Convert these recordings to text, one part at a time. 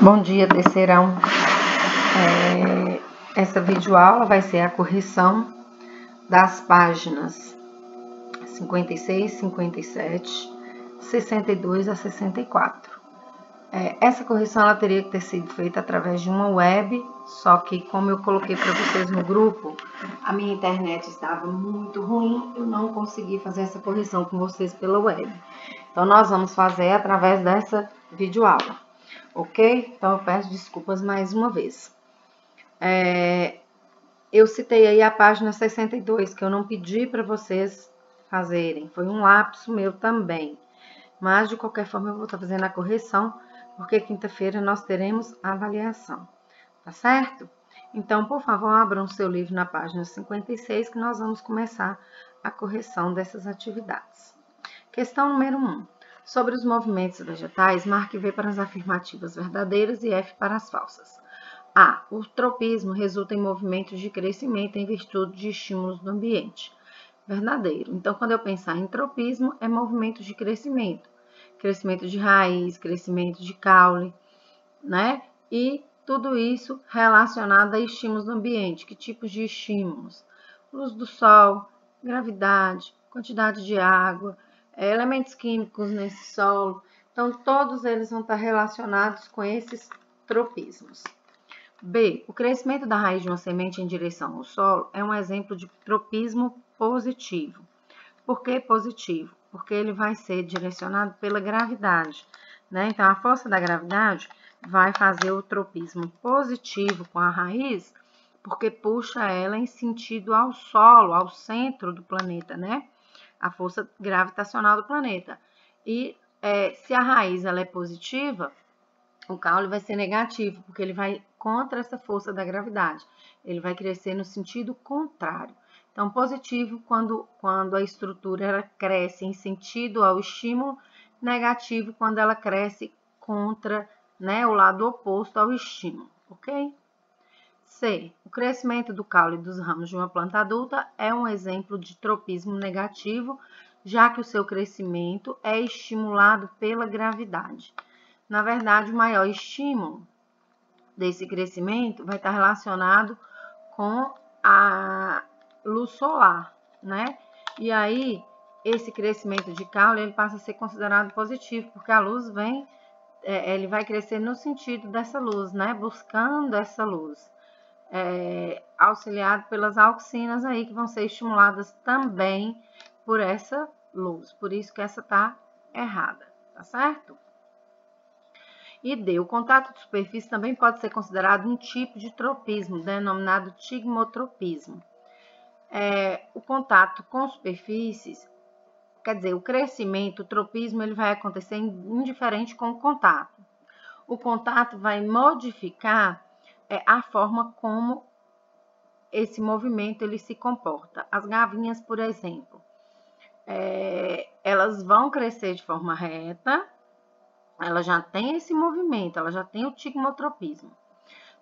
Bom dia, terceirão. Essa videoaula vai ser a correção das páginas 56, 57, 62 a 64. Essa correção ela teria que ter sido feita através de uma web, só que como eu coloquei para vocês no grupo, a minha internet estava muito ruim, eu não consegui fazer essa correção com vocês pela web. Então, nós vamos fazer através dessa videoaula, ok? Então, eu peço desculpas mais uma vez. Eu citei aí a página 62, que eu não pedi para vocês fazerem. Foi um lapso meu também. Mas, de qualquer forma, eu vou estar fazendo a correção, porque quinta-feira nós teremos a avaliação. Tá certo? Então, por favor, abram seu livro na página 56, que nós vamos começar a correção dessas atividades. Questão número 1. Sobre os movimentos vegetais, marque V para as afirmativas verdadeiras e F para as falsas. A. O tropismo resulta em movimentos de crescimento em virtude de estímulos do ambiente. Verdadeiro. Então, quando eu pensar em tropismo, é movimento de crescimento. Crescimento de raiz, crescimento de caule, né? E tudo isso relacionado a estímulos do ambiente. Que tipos de estímulos? Luz do sol, gravidade, quantidade de água, elementos químicos nesse solo. Então, todos eles vão estar relacionados com esses tropismos. B. O crescimento da raiz de uma semente em direção ao solo é um exemplo de tropismo positivo. Por que positivo? Porque ele vai ser direcionado pela gravidade, né? Então, a força da gravidade vai fazer o tropismo positivo com a raiz, porque puxa ela em sentido ao solo, ao centro do planeta, né? A força gravitacional do planeta. E se a raiz ela é positiva, o caule vai ser negativo, porque ele vai contra essa força da gravidade. Ele vai crescer no sentido contrário. Então, positivo quando a estrutura ela cresce em sentido ao estímulo, negativo quando ela cresce contra, né, o lado oposto ao estímulo, ok? C. O crescimento do caule dos ramos de uma planta adulta é um exemplo de tropismo negativo, já que o seu crescimento é estimulado pela gravidade. Na verdade, o maior estímulo desse crescimento vai estar relacionado com a luz solar, né? E aí, esse crescimento de caule, ele passa a ser considerado positivo, porque a luz vem, ele vai crescer no sentido dessa luz, né? Buscando essa luz. Auxiliado pelas auxinas aí, que vão ser estimuladas também por essa luz. Por isso que essa tá errada, tá certo? E D. O contato de superfície também pode ser considerado um tipo de tropismo, denominado tigmotropismo. O contato com superfícies, quer dizer, o crescimento, o tropismo, ele vai acontecer indiferente com o contato. O contato vai modificar a forma como esse movimento ele se comporta. As gavinhas, por exemplo, elas vão crescer de forma reta, ela já tem esse movimento, ela já tem o tigmotropismo.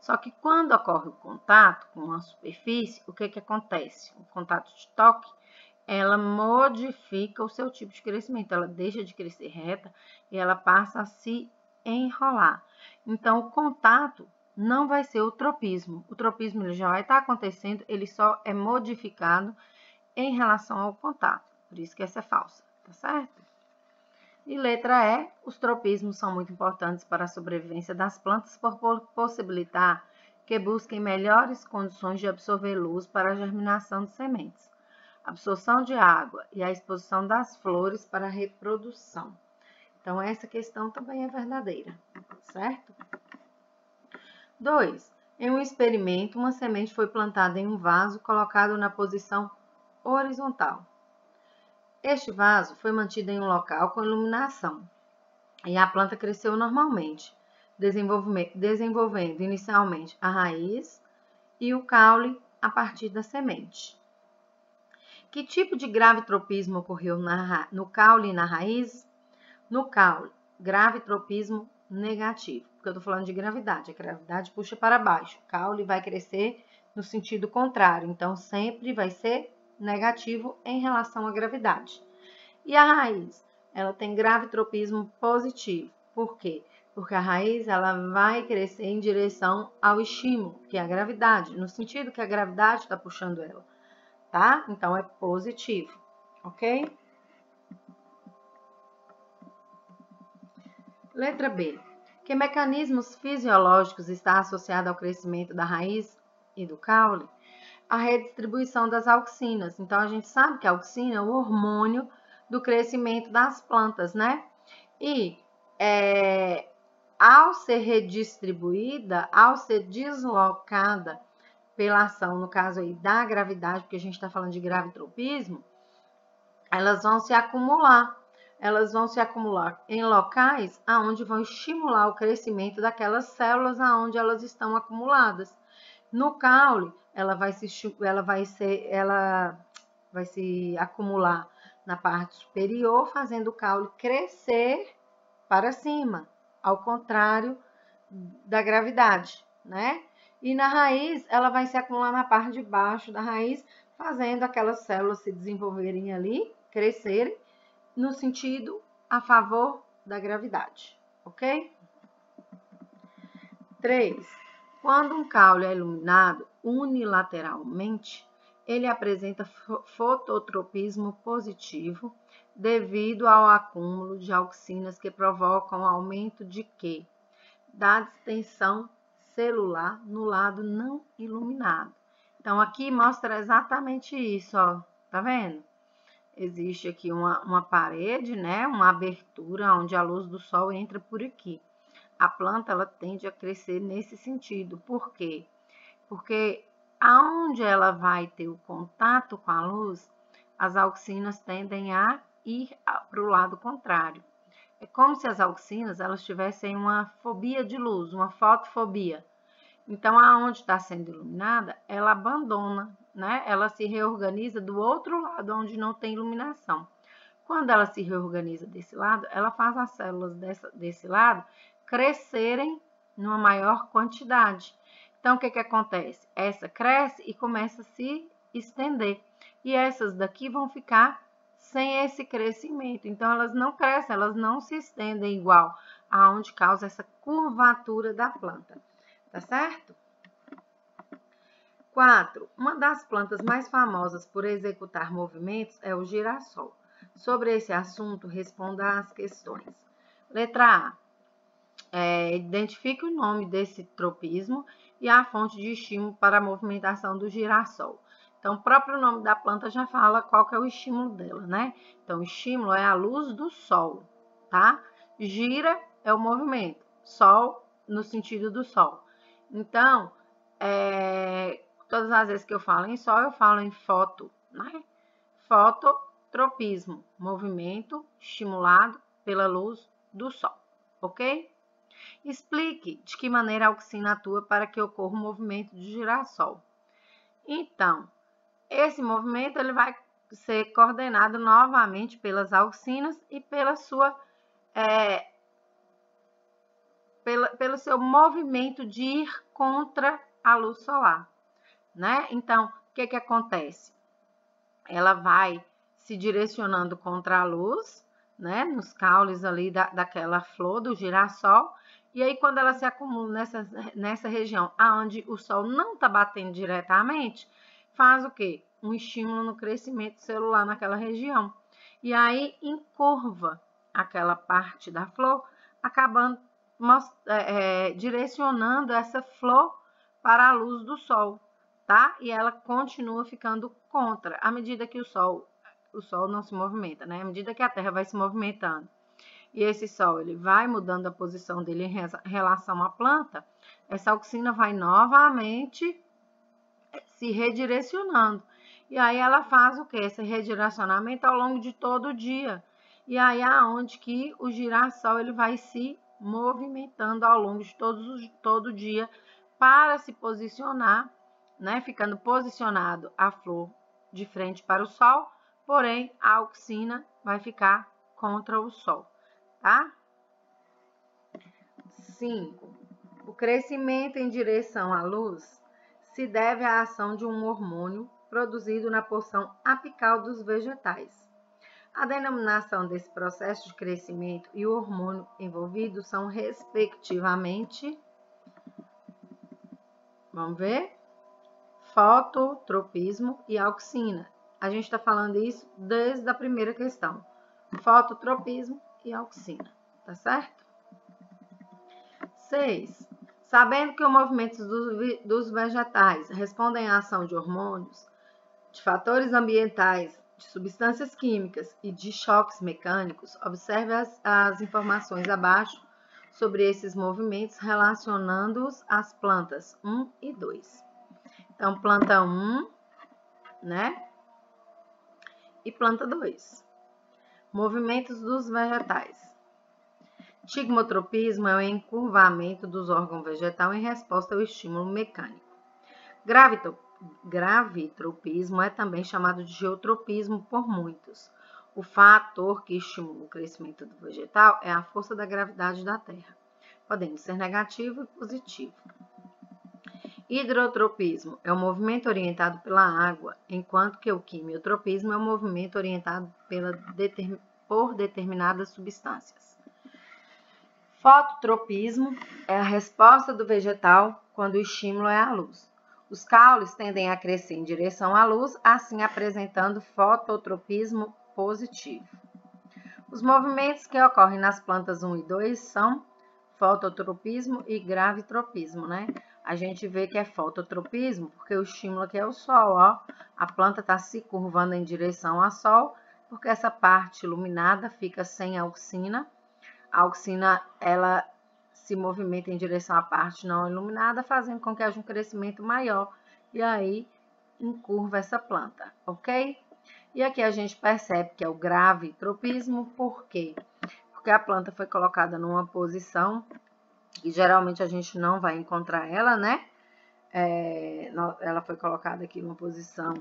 Só que quando ocorre o contato com a superfície, o que acontece? O contato de toque, ela modifica o seu tipo de crescimento, ela deixa de crescer reta e ela passa a se enrolar. Então, o contato não vai ser o tropismo. O tropismo ele já vai estar acontecendo, ele só é modificado em relação ao contato. Por isso que essa é falsa, tá certo? E letra E, os tropismos são muito importantes para a sobrevivência das plantas por possibilitar que busquem melhores condições de absorver luz para a germinação de sementes, absorção de água e a exposição das flores para a reprodução. Então, essa questão também é verdadeira, certo? 2. Em um experimento, uma semente foi plantada em um vaso colocado na posição horizontal. Este vaso foi mantido em um local com iluminação e a planta cresceu normalmente, desenvolvendo inicialmente a raiz e o caule a partir da semente. Que tipo de grave tropismo ocorreu no caule e na raiz? No caule, grave tropismo negativo, porque eu estou falando de gravidade. A gravidade puxa para baixo. O caule vai crescer no sentido contrário, então sempre vai ser negativo em relação à gravidade. E a raiz? Ela tem grave tropismo positivo. Por quê? porque a raiz ela vai crescer em direção ao estímulo, que é a gravidade, no sentido que a gravidade está puxando ela, tá? Então, é positivo, ok? Letra B. Que mecanismos fisiológicos está associado ao crescimento da raiz e do caule? A redistribuição das auxinas. Então, a gente sabe que a auxina é o hormônio do crescimento das plantas, né? E ao ser redistribuída, ao ser deslocada pela ação, no caso aí da gravidade, porque a gente está falando de gravitropismo, elas vão se acumular. Elas vão se acumular em locais aonde vão estimular o crescimento daquelas células aonde elas estão acumuladas. No caule, ela vai se acumular na parte superior, fazendo o caule crescer para cima, ao contrário da gravidade, né? E na raiz, ela vai se acumular na parte de baixo da raiz, fazendo aquelas células se desenvolverem ali, crescerem, no sentido a favor da gravidade, ok? 3. Quando um caule é iluminado unilateralmente, ele apresenta fototropismo positivo devido ao acúmulo de auxinas que provocam aumento de quê? Da distensão celular no lado não iluminado. Então, aqui mostra exatamente isso, ó, tá vendo? Existe aqui uma parede, né? Uma abertura onde a luz do sol entra por aqui. A planta, ela tende a crescer nesse sentido. Por quê? Porque aonde ela vai ter o contato com a luz, as auxinas tendem a ir para o lado contrário. É como se as auxinas elas tivessem uma fobia de luz, uma fotofobia. Então, aonde está sendo iluminada, ela abandona, né? Ela se reorganiza do outro lado, onde não tem iluminação. Quando ela se reorganiza desse lado, ela faz as células desse lado crescerem numa maior quantidade. Então, o que que acontece? Essa cresce e começa a se estender. E essas daqui vão ficar sem esse crescimento. Então, elas não crescem, elas não se estendem igual aonde causa essa curvatura da planta. Tá certo? 4. Uma das plantas mais famosas por executar movimentos é o girassol. Sobre esse assunto, responda às questões. Letra A. Identifique o nome desse tropismo e a fonte de estímulo para a movimentação do girassol. Então, o próprio nome da planta já fala qual que é o estímulo dela, né? Então, o estímulo é a luz do sol, tá? Gira é o movimento, sol no sentido do sol. Então, todas as vezes que eu falo em sol, eu falo em foto, né? Fototropismo, movimento estimulado pela luz do sol, ok? Explique de que maneira a auxina atua para que ocorra o movimento de girassol. Então, esse movimento ele vai ser coordenado novamente pelas auxinas e pela pelo seu movimento de ir contra a luz solar, né? Então, o que que acontece? Ela vai se direcionando contra a luz, né? Nos caules ali daquela flor do girassol. E aí, quando ela se acumula nessa região onde o sol não está batendo diretamente, faz o quê? Um estímulo no crescimento celular naquela região. E aí, encurva aquela parte da flor, acabando direcionando essa flor para a luz do sol, tá? E ela continua ficando contra, à medida que o sol não se movimenta, né? À medida que a Terra vai se movimentando. E esse sol, ele vai mudando a posição dele em relação à planta, essa auxina vai novamente se redirecionando. E aí ela faz o quê? Esse redirecionamento ao longo de todo o dia. E aí é onde que o girassol ele vai se movimentando ao longo de todo o dia para se posicionar, né? Ficando posicionado a flor de frente para o sol, porém a auxina vai ficar contra o sol, tá? 5. O crescimento em direção à luz se deve à ação de um hormônio produzido na porção apical dos vegetais. A denominação desse processo de crescimento e o hormônio envolvido são, respectivamente, vamos ver, fototropismo e auxina. A gente está falando isso desde a primeira questão. Fototropismo e auxina, tá certo? 6. Sabendo que os movimentos dos vegetais respondem à ação de hormônios, de fatores ambientais, de substâncias químicas e de choques mecânicos, observe as informações abaixo sobre esses movimentos, relacionando-os às plantas 1 e 2. Então, planta 1, né? E planta 2. Movimentos dos vegetais. Tigmotropismo é o encurvamento dos órgãos vegetais em resposta ao estímulo mecânico. Gravitropismo é também chamado de geotropismo por muitos. O fator que estimula o crescimento do vegetal é a força da gravidade da Terra, podendo ser negativo e positivo. Hidrotropismo é o movimento orientado pela água, enquanto que o quimiotropismo é o movimento orientado por determinadas substâncias. Fototropismo é a resposta do vegetal quando o estímulo é a luz. Os caules tendem a crescer em direção à luz, assim apresentando fototropismo positivo. Os movimentos que ocorrem nas plantas 1 e 2 são fototropismo e gravitropismo, né? A gente vê que é fototropismo porque o estímulo aqui é o sol, ó. A planta está se curvando em direção ao sol, porque essa parte iluminada fica sem auxina. A auxina, ela se movimenta em direção à parte não iluminada, fazendo com que haja um crescimento maior. E aí, encurva essa planta, ok? E aqui a gente percebe que é o gravitropismo, por quê? Porque a planta foi colocada numa posição que geralmente a gente não vai encontrar ela, né? Ela foi colocada aqui numa posição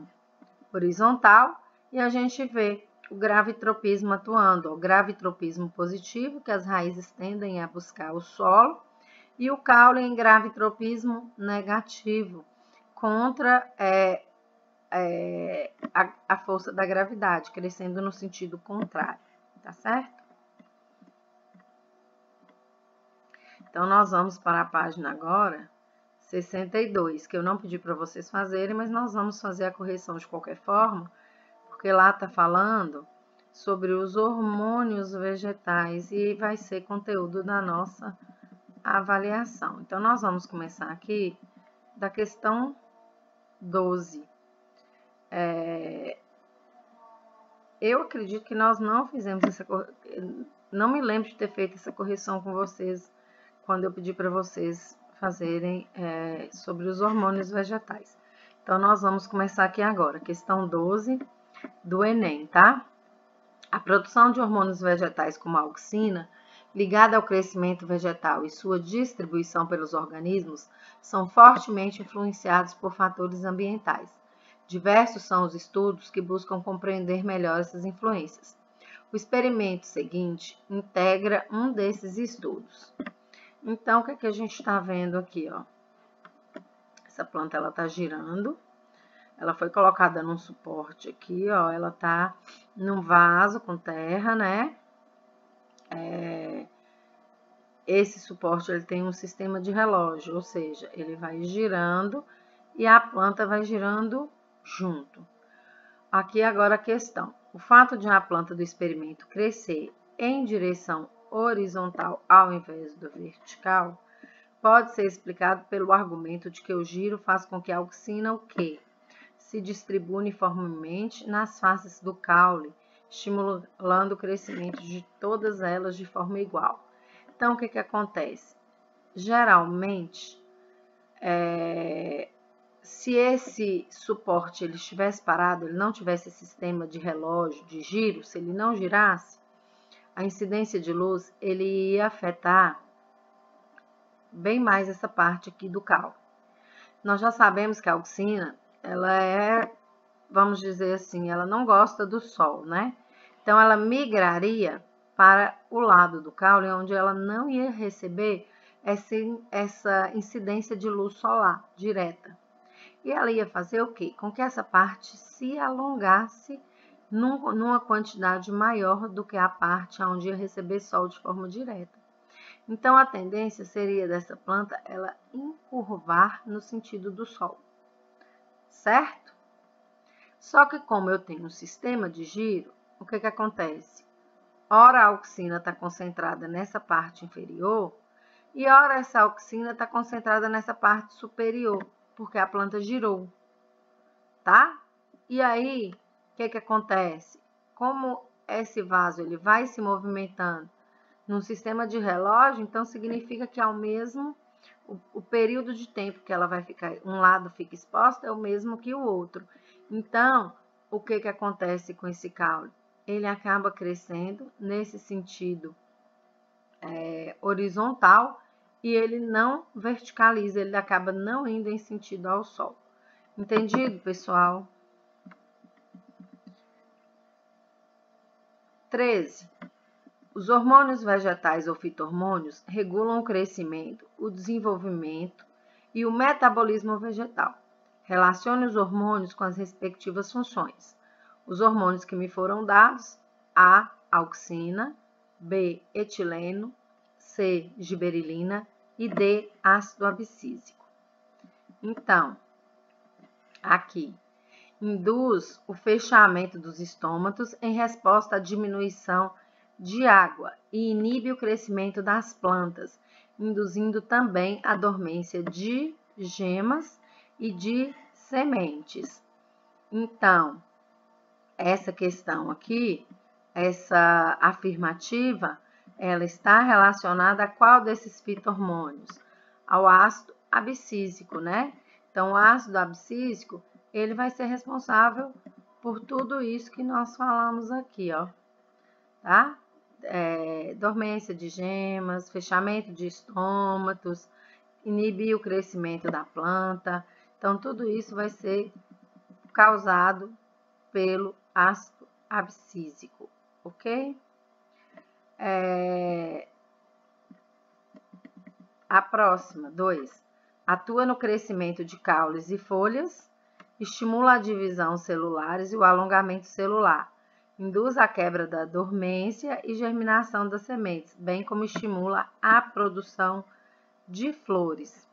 horizontal e a gente vê o gravitropismo atuando. O gravitropismo positivo, que as raízes tendem a buscar o solo, e o caule em gravitropismo negativo, contra a força da gravidade, crescendo no sentido contrário, tá certo? Então, nós vamos para a página agora 62, que eu não pedi para vocês fazerem, mas nós vamos fazer a correção de qualquer forma, porque lá está falando sobre os hormônios vegetais e vai ser conteúdo da nossa avaliação. Então, nós vamos começar aqui da questão 12. Eu acredito que nós não fizemos essa correção, não me lembro de ter feito essa correção com vocês quando eu pedi para vocês fazerem sobre os hormônios vegetais. Então, nós vamos começar aqui agora, questão 12 do Enem, tá? A produção de hormônios vegetais como a auxina, ligada ao crescimento vegetal e sua distribuição pelos organismos, são fortemente influenciados por fatores ambientais. Diversos são os estudos que buscam compreender melhor essas influências. O experimento seguinte integra um desses estudos. Então, o que é que a gente está vendo aqui, ó? Essa planta, ela está girando. Ela foi colocada num suporte aqui, ó. Ela tá num vaso com terra, né? Esse suporte, ele tem um sistema de relógio, ou seja, ele vai girando e a planta vai girando junto. Aqui agora a questão. O fato de a planta do experimento crescer em direção horizontal ao invés do vertical pode ser explicado pelo argumento de que o giro faz com que a auxina o quê? Se distribua uniformemente nas faces do caule, estimulando o crescimento de todas elas de forma igual. Então, o que que acontece? Geralmente, se esse suporte ele estivesse parado, ele não tivesse esse sistema de relógio, de giro, se ele não girasse, a incidência de luz, ele ia afetar bem mais essa parte aqui do caule. Nós já sabemos que a auxina, ela vamos dizer assim, ela não gosta do sol, né? Então, ela migraria para o lado do caule, onde ela não ia receber essa incidência de luz solar direta. E ela ia fazer o quê? Com que essa parte se alongasse numa quantidade maior do que a parte onde ia receber sol de forma direta. Então, a tendência seria dessa planta ela encurvar no sentido do sol, certo? Só que como eu tenho um sistema de giro, o que acontece? Ora a auxina está concentrada nessa parte inferior e ora essa auxina está concentrada nessa parte superior, porque a planta girou, tá? E aí, o que acontece? Como esse vaso ele vai se movimentando num sistema de relógio, então significa que o período de tempo que ela vai ficar, um lado fica exposto é o mesmo que o outro. Então, o que acontece com esse caule? Ele acaba crescendo nesse sentido horizontal e ele não verticaliza, ele acaba não indo em sentido ao sol. Entendido, pessoal? 13. Os hormônios vegetais ou fito-hormônios regulam o crescimento, o desenvolvimento e o metabolismo vegetal. Relacione os hormônios com as respectivas funções. Os hormônios que me foram dados: A, auxina, B, etileno, C, giberilina e D, ácido abscísico. Então, aqui, induz o fechamento dos estômatos em resposta à diminuição de água e inibe o crescimento das plantas, induzindo também a dormência de gemas e de sementes. Então, essa questão aqui, essa afirmativa, ela está relacionada a qual desses fito-hormônios? Ao ácido abscísico, né? Então, o ácido abscísico, ele vai ser responsável por tudo isso que nós falamos aqui, ó, tá? Dormência de gemas, fechamento de estômatos, inibir o crescimento da planta. Então, tudo isso vai ser causado pelo ácido abscísico, ok? A próxima, 2. Atua no crescimento de caules e folhas, estimula a divisão celulares e o alongamento celular, induz a quebra da dormência e germinação das sementes, bem como estimula a produção de flores.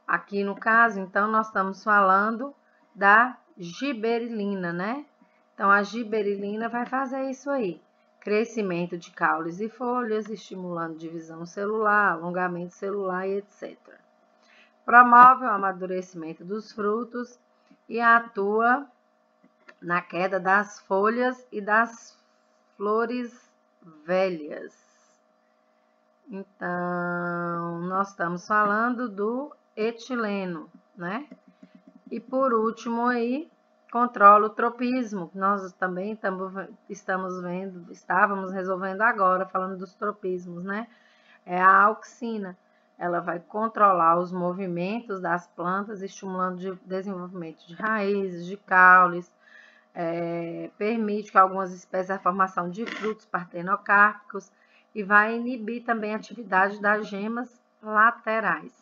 Aqui no caso, então, nós estamos falando da giberilina, né? Então, a giberilina vai fazer isso aí. Crescimento de caules e folhas, estimulando divisão celular, alongamento celular e etc. Promove o amadurecimento dos frutos e atua na queda das folhas e das flores velhas. Então, nós estamos falando do etileno, né? E por último aí, controla o tropismo. Nós também estávamos resolvendo agora, falando dos tropismos, né? É a auxina. Ela vai controlar os movimentos das plantas, estimulando o desenvolvimento de raízes, de caules, permite que algumas espécies a formação de frutos partenocárpicos e vai inibir também a atividade das gemas laterais.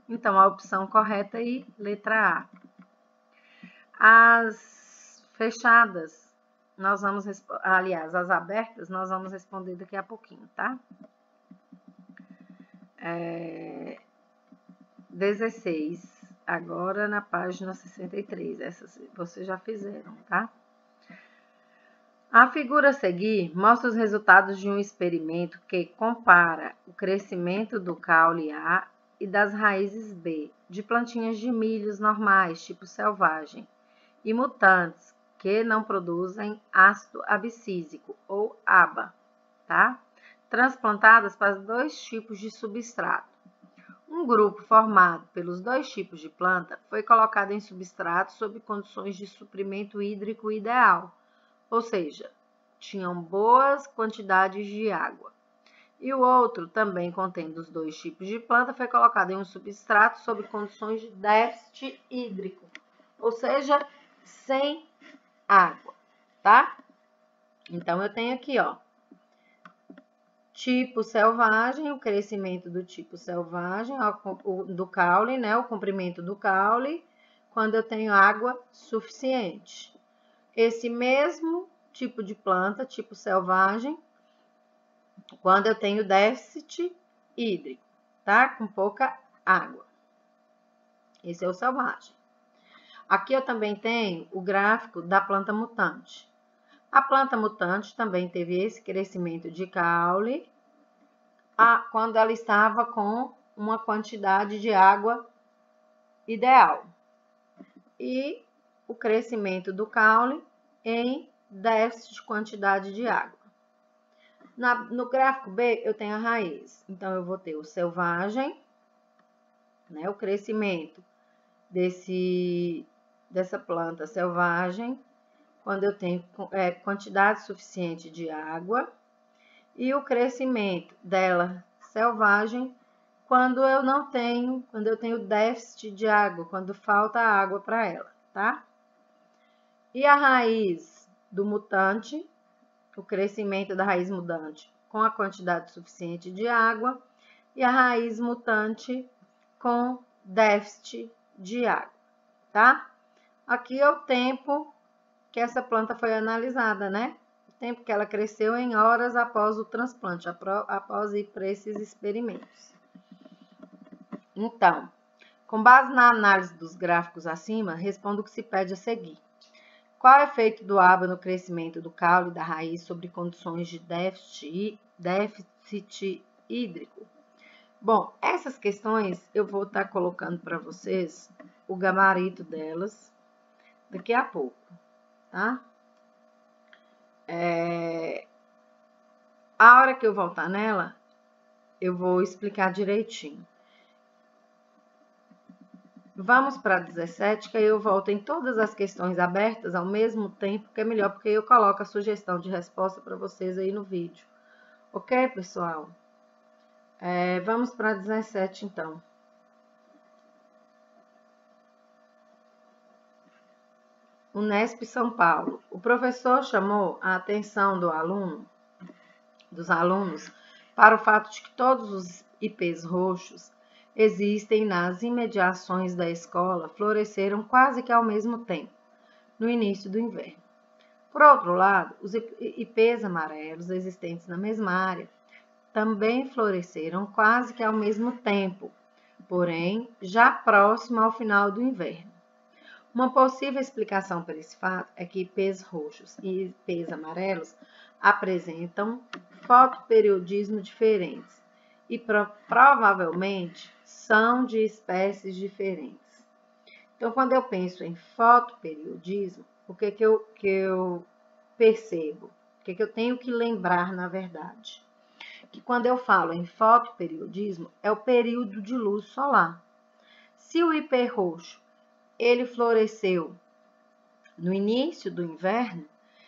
Então, a opção correta aí, letra A. As fechadas, nós vamos, aliás, as abertas, nós vamos responder daqui a pouquinho, tá? 16, agora na página 63, essas vocês já fizeram, tá? A figura a seguir mostra os resultados de um experimento que compara o crescimento do caule A e das raízes B de plantinhas de milhos normais, tipo selvagem, e mutantes que não produzem ácido abscísico, ou ABA, tá? Transplantadas para 2 tipos de substrato. Um grupo formado pelos 2 tipos de planta foi colocado em substrato sob condições de suprimento hídrico ideal, ou seja, tinham boas quantidades de água. E o outro, também contendo os 2 tipos de planta, foi colocado em um substrato sob condições de déficit hídrico, ou seja, sem água, tá? Então, eu tenho aqui, ó, tipo selvagem, o crescimento do tipo selvagem, do caule, né? O comprimento do caule, quando eu tenho água suficiente. Esse mesmo tipo de planta, tipo selvagem, quando eu tenho déficit hídrico, tá? Com pouca água. Esse é o selvagem. Aqui eu também tenho o gráfico da planta mutante. A planta mutante também teve esse crescimento de caule quando ela estava com uma quantidade de água ideal. E o crescimento do caule em déficit de quantidade de água. No gráfico B, eu tenho a raiz. Então, eu vou ter o selvagem, né, o crescimento dessa planta selvagem, quando eu tenho quantidade suficiente de água, e o crescimento dela selvagem quando eu tenho déficit de água, quando falta água para ela, tá? E a raiz do mutante, o crescimento da raiz mutante com a quantidade suficiente de água, e a raiz mutante com déficit de água, tá? Aqui é o tempo que essa planta foi analisada, né? O tempo que ela cresceu em horas após o transplante, após ir para esses experimentos. Então, com base na análise dos gráficos acima, respondo o que se pede a seguir. Qual é o efeito do água no crescimento do caule e da raiz sobre condições de déficit hídrico? Bom, essas questões eu vou estar colocando para vocês o gabarito delas daqui a pouco, tá? A hora que eu voltar nela, eu vou explicar direitinho. Vamos para a 17, que aí eu volto em todas as questões abertas ao mesmo tempo, que é melhor, porque eu coloco a sugestão de resposta para vocês aí no vídeo. Ok, pessoal? Vamos para a 17, então. Unesp São Paulo. O professor chamou a atenção dos alunos para o fato de que todos os ipês roxos existem nas imediações da escola floresceram quase que ao mesmo tempo, no início do inverno. Por outro lado, os ipês amarelos existentes na mesma área também floresceram quase que ao mesmo tempo, porém já próximo ao final do inverno. Uma possível explicação para esse fato é que ipês roxos e ipês amarelos apresentam fotoperiodismo diferentes e provavelmente são de espécies diferentes. Então, quando eu penso em fotoperiodismo, o que eu percebo? O que eu tenho que lembrar, na verdade? Que quando eu falo em fotoperiodismo, é o período de luz solar. Se o ipê roxo ele floresceu no início do inverno,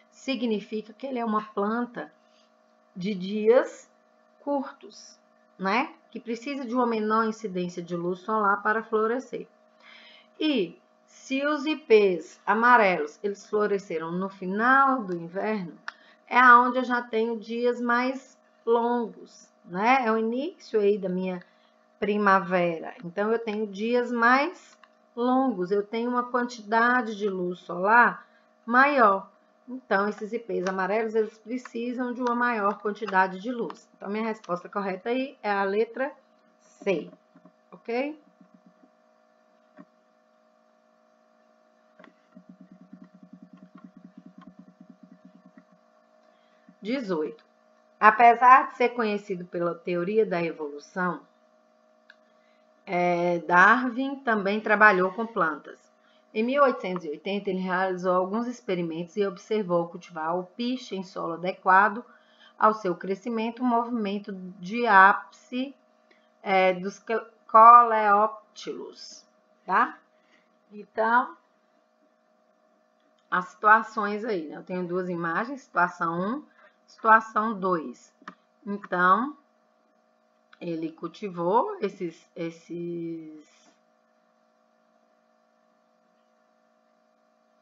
significa que ele é uma planta de dias curtos, né? Que precisa de uma menor incidência de luz solar para florescer. E se os ipês amarelos, eles floresceram no final do inverno, é aonde eu já tenho dias mais longos, né? É o início aí da minha primavera. Então, eu tenho dias mais longos, eu tenho uma quantidade de luz solar maior. Então, esses ipês amarelos, eles precisam de uma maior quantidade de luz. Então, minha resposta correta aí é a letra C, ok? (18) Apesar de ser conhecido pela teoria da evolução, Darwin também trabalhou com plantas. Em 1880, ele realizou alguns experimentos e observou cultivar o piche em solo adequado ao seu crescimento, o movimento de ápice dos coleóptilos, tá? Então, as situações aí, né? Eu tenho duas imagens, situação 1, situação 2. Então, ele cultivou esses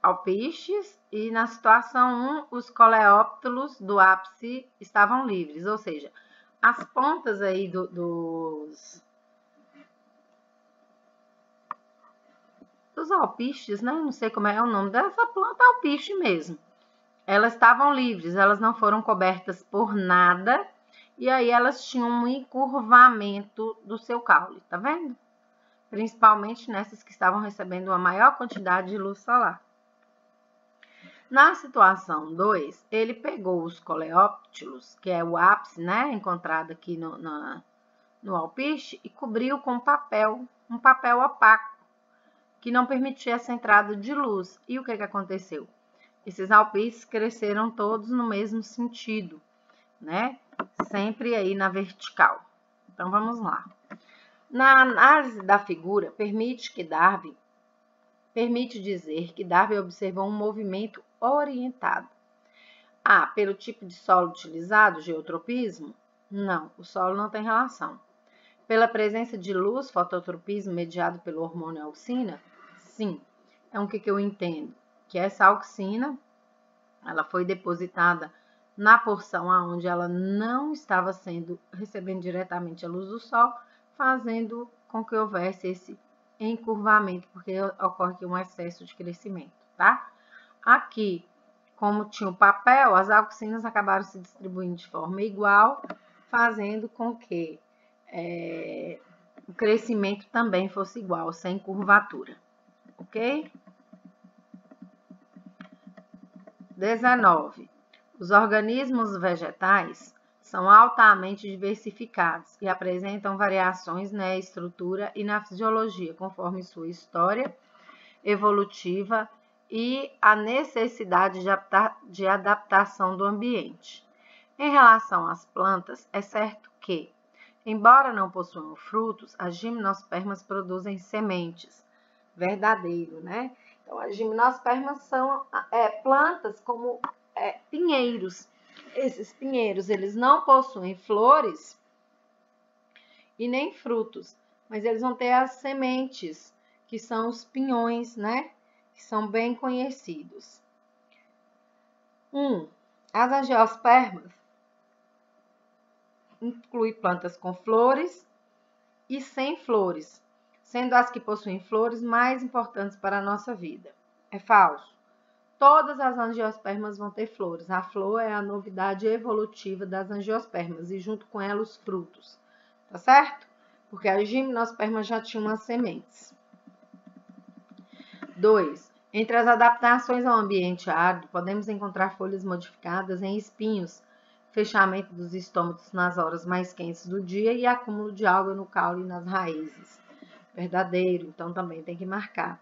alpiches e na situação 1 os coleóptilos do ápice estavam livres, ou seja, as pontas aí dos alpiches, né? Não sei como é o nome dessa planta, alpiche mesmo. elas estavam livres, elas não foram cobertas por nada, e aí elas tinham um encurvamento do seu caule, tá vendo? Principalmente nessas que estavam recebendo uma maior quantidade de luz solar. Na situação 2, ele pegou os coleóptilos, que é o ápice, né, encontrado aqui no alpiste, e cobriu com papel, um papel opaco, que não permitia essa entrada de luz. E o que aconteceu? Esses alpistes cresceram todos no mesmo sentido, né? Sempre aí na vertical. Então, vamos lá. Na análise da figura, permite dizer que Darwin observou um movimento orientado. Pelo tipo de solo utilizado, geotropismo? Não, o solo não tem relação. Pela presença de luz, fototropismo mediado pelo hormônio auxina? Sim. Então, o que eu entendo? Que essa auxina, ela foi depositada na porção onde ela não estava recebendo diretamente a luz do sol, fazendo com que houvesse esse encurvamento, porque ocorre aqui um excesso de crescimento, tá? Aqui, como tinha o papel, as auxinas acabaram se distribuindo de forma igual, fazendo com que o crescimento também fosse igual, sem curvatura, ok? 19. Os organismos vegetais são altamente diversificados e apresentam variações na estrutura e na fisiologia, conforme sua história evolutiva e a necessidade de adaptação do ambiente. Em relação às plantas, é certo que, embora não possuam frutos, as gimnospermas produzem sementes. Verdadeiro, né? Então, as gimnospermas são plantas como pinheiros. Esses pinheiros, eles não possuem flores e nem frutos, mas eles vão ter as sementes, que são os pinhões, né? Que são bem conhecidos. 1. As angiospermas incluem plantas com flores e sem flores, sendo as que possuem flores mais importantes para a nossa vida. É falso. Todas as angiospermas vão ter flores. A flor é a novidade evolutiva das angiospermas e junto com ela os frutos. Tá certo? Porque as gimnospermas já tinham as sementes. 2. Entre as adaptações ao ambiente árido, podemos encontrar folhas modificadas em espinhos, fechamento dos estômagos nas horas mais quentes do dia e acúmulo de água no caule e nas raízes. Verdadeiro, então também tem que marcar.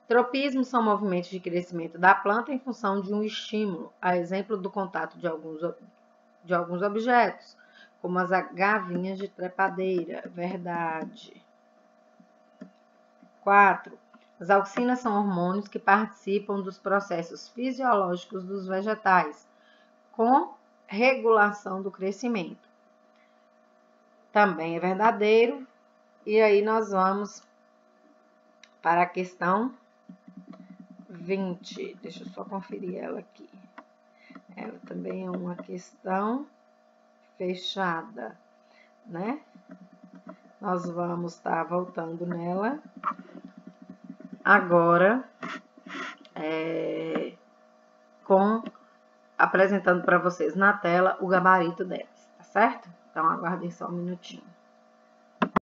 Tropismos são movimentos de crescimento da planta em função de um estímulo, a exemplo do contato de alguns objetos, como as gavinhas de trepadeira. Verdade. 4. As auxinas são hormônios que participam dos processos fisiológicos dos vegetais, com regulação do crescimento. Também é verdadeiro. E aí nós vamos para a questão 20. Deixa eu só conferir ela aqui. Ela também é uma questão fechada, né? Nós vamos estar voltando nela agora, apresentando para vocês na tela o gabarito delas, tá certo? Então, aguardem só um minutinho.